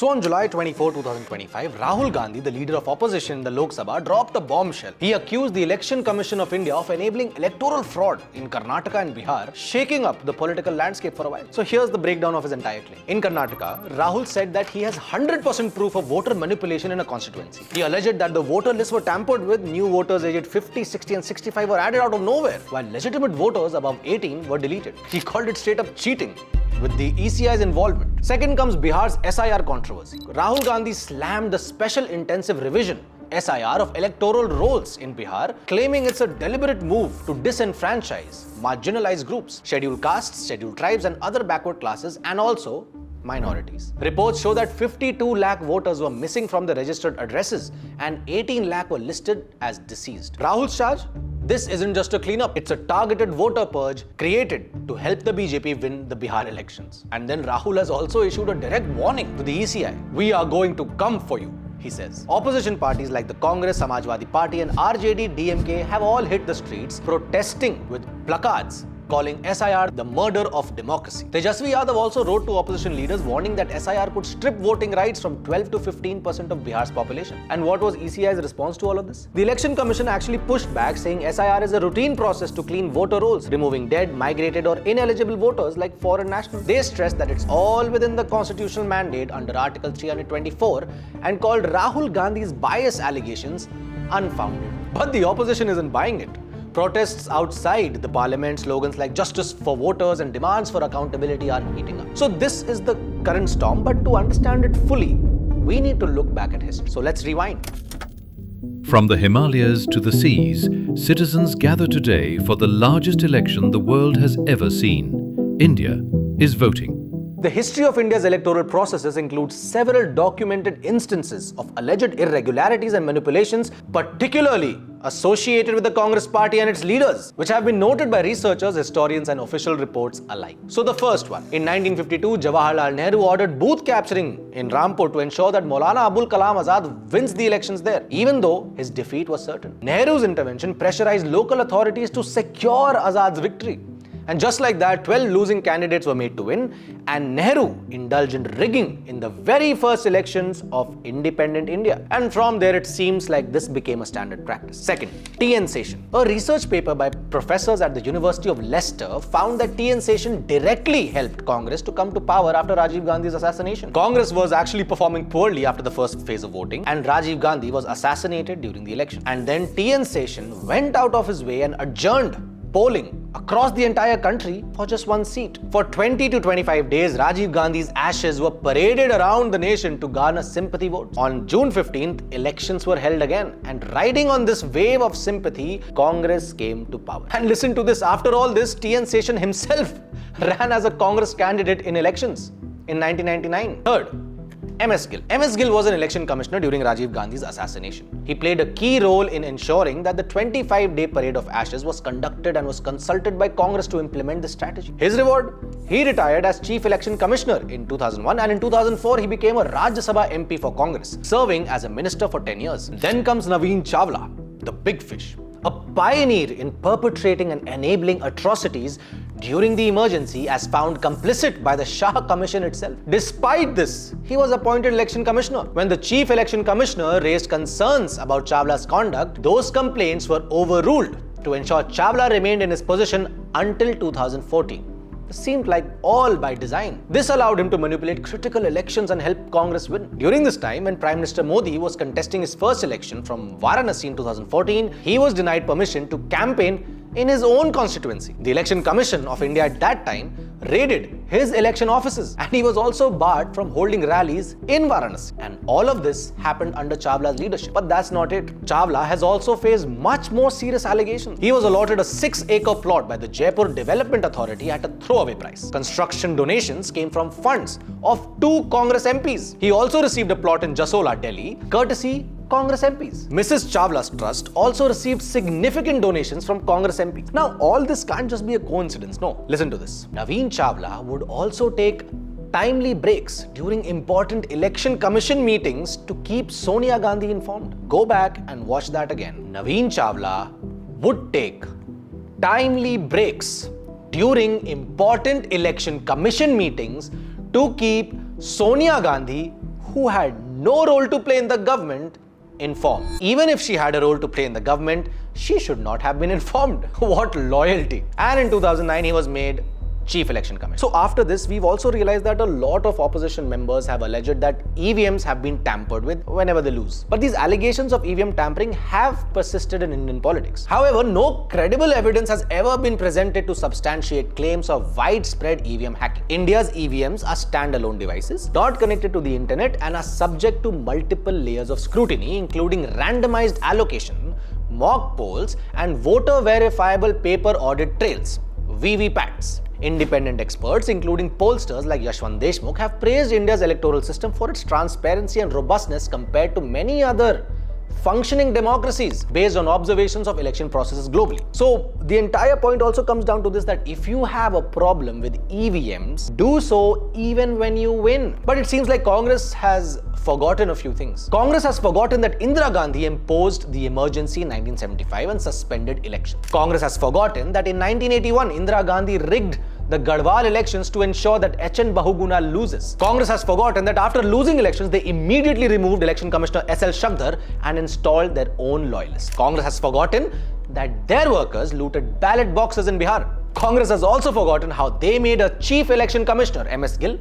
So on July 24, 2025, Rahul Gandhi, the leader of opposition in the Lok Sabha, dropped a bombshell. He accused the Election Commission of India of enabling electoral fraud in Karnataka and Bihar, shaking up the political landscape for a while. So here's the breakdown of his entire claim. In Karnataka, Rahul said that he has 100% proof of voter manipulation in a constituency. He alleged that the voter lists were tampered with, new voters aged 50, 60 and 65 were added out of nowhere, while legitimate voters above 18 were deleted. He called it straight up cheating with the ECI's involvement. Second comes Bihar's SIR controversy. Rahul Gandhi slammed the Special Intensive Revision SIR of electoral rolls in Bihar, claiming it's a deliberate move to disenfranchise marginalized groups, scheduled castes, scheduled tribes and other backward classes, and also minorities. Reports show that 52 lakh voters were missing from the registered addresses and 18 lakh were listed as deceased. Rahul's charge? This isn't just a cleanup, it's a targeted voter purge created to help the BJP win the Bihar elections. And then Rahul has also issued a direct warning to the ECI. We are going to come for you, he says. Opposition parties like the Congress, Samajwadi Party and RJD DMK have all hit the streets protesting with placards calling SIR the murder of democracy. Tejasvi Yadav also wrote to opposition leaders warning that SIR could strip voting rights from 12 to 15% of Bihar's population. And what was ECI's response to all of this? The Election Commission actually pushed back, saying SIR is a routine process to clean voter rolls, removing dead, migrated or ineligible voters like foreign nationals. They stressed that it's all within the constitutional mandate under Article 324 and called Rahul Gandhi's bias allegations unfounded. But the opposition isn't buying it. Protests outside the parliament, slogans like justice for voters and demands for accountability are heating up. So this is the current storm, but to understand it fully, we need to look back at history. So let's rewind. From the Himalayas to the seas, citizens gather today for the largest election the world has ever seen. India is voting. The history of India's electoral processes includes several documented instances of alleged irregularities and manipulations, particularly associated with the Congress party and its leaders, which have been noted by researchers, historians and official reports alike. So the first one, in 1952, Jawaharlal Nehru ordered booth capturing in Rampur to ensure that Maulana Abul Kalam Azad wins the elections there, even though his defeat was certain. Nehru's intervention pressurized local authorities to secure Azad's victory. And just like that, 12 losing candidates were made to win, and Nehru indulged in rigging in the very first elections of independent India. And from there, it seems like this became a standard practice. Second, TNTation. A research paper by professors at the University of Leicester found that TNTation directly helped Congress to come to power after Rajiv Gandhi's assassination. Congress was actually performing poorly after the first phase of voting, and Rajiv Gandhi was assassinated during the election. And then TNTation went out of his way and adjourned polling across the entire country for just one seat. For 20 to 25 days, Rajiv Gandhi's ashes were paraded around the nation to garner sympathy votes. On June 15th, elections were held again, and riding on this wave of sympathy, Congress came to power. And listen to this, after all this, TNTation himself ran as a Congress candidate in elections in 1999. Third, MS Gill. MS Gill was an election commissioner during Rajiv Gandhi's assassination. He played a key role in ensuring that the 25-day parade of ashes was conducted and was consulted by Congress to implement the strategy. His reward? He retired as Chief Election Commissioner in 2001, and in 2004 he became a Rajya Sabha MP for Congress, serving as a minister for 10 years. Then comes Naveen Chawala, the big fish, a pioneer in perpetrating and enabling atrocities during the emergency, as found complicit by the Shah Commission itself. Despite this, he was appointed election commissioner. When the chief election commissioner raised concerns about Chawla's conduct, those complaints were overruled to ensure Chawla remained in his position until 2014. It seemed like all by design. This allowed him to manipulate critical elections and help Congress win. During this time, when Prime Minister Modi was contesting his first election from Varanasi in 2014, he was denied permission to campaign in his own constituency. The Election Commission of India at that time raided his election offices, and he was also barred from holding rallies in Varanasi. And all of this happened under Chawla's leadership. But that's not it. Chawla has also faced much more serious allegations. He was allotted a 6-acre plot by the Jaipur Development Authority at a throwaway price. Construction donations came from funds of 2 Congress MPs. He also received a plot in Jasola, Delhi, courtesy Congress MPs. Mrs. Chawla's trust also received significant donations from Congress MPs. Now, all this can't just be a coincidence. No, listen to this. Naveen Chavla would also take timely breaks during important election commission meetings to keep Sonia Gandhi informed. Go back and watch that again. Naveen Chavla would take timely breaks during important election commission meetings to keep Sonia Gandhi, who had no role to play in the government, informed. Even if she had a role to play in the government, she should not have been informed. What loyalty. And in 2009, he was made Chief Election Commissioner. So after this, we've also realized that a lot of opposition members have alleged that EVMs have been tampered with whenever they lose. But these allegations of EVM tampering have persisted in Indian politics. However, no credible evidence has ever been presented to substantiate claims of widespread EVM hacking. India's EVMs are standalone devices, not connected to the internet, and are subject to multiple layers of scrutiny, including randomized allocation, mock polls, and voter verifiable paper audit trails, VVPATs. Independent experts, including pollsters like Yashwant Deshmukh, have praised India's electoral system for its transparency and robustness compared to many other functioning democracies based on observations of election processes globally. So the entire point also comes down to this, that if you have a problem with EVMs, do so even when you win. But it seems like Congress has forgotten a few things. Congress has forgotten that Indira Gandhi imposed the emergency in 1975 and suspended elections. Congress has forgotten that in 1981, Indira Gandhi rigged the Garhwal Elections to ensure that HN Bahuguna loses. Congress has forgotten that after losing elections, they immediately removed Election Commissioner SL Shakdhar and installed their own loyalists. Congress has forgotten that their workers looted ballot boxes in Bihar. Congress has also forgotten how they made a Chief Election Commissioner, MS Gill,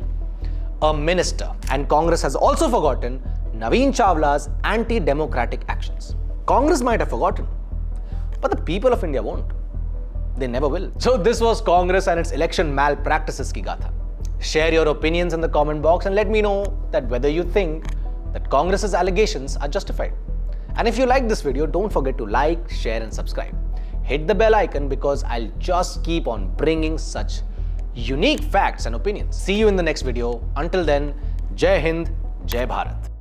a minister. And Congress has also forgotten Naveen Chawla's anti-democratic actions. Congress might have forgotten, but the people of India won't. They never will. So this was Congress and its election malpractices ki gatha. Share your opinions in the comment box and let me know that whether you think that Congress's allegations are justified. And if you like this video, don't forget to like, share and subscribe. Hit the bell icon because I'll just keep on bringing such unique facts and opinions. See you in the next video. Until then, Jai Hind, Jai Bharat.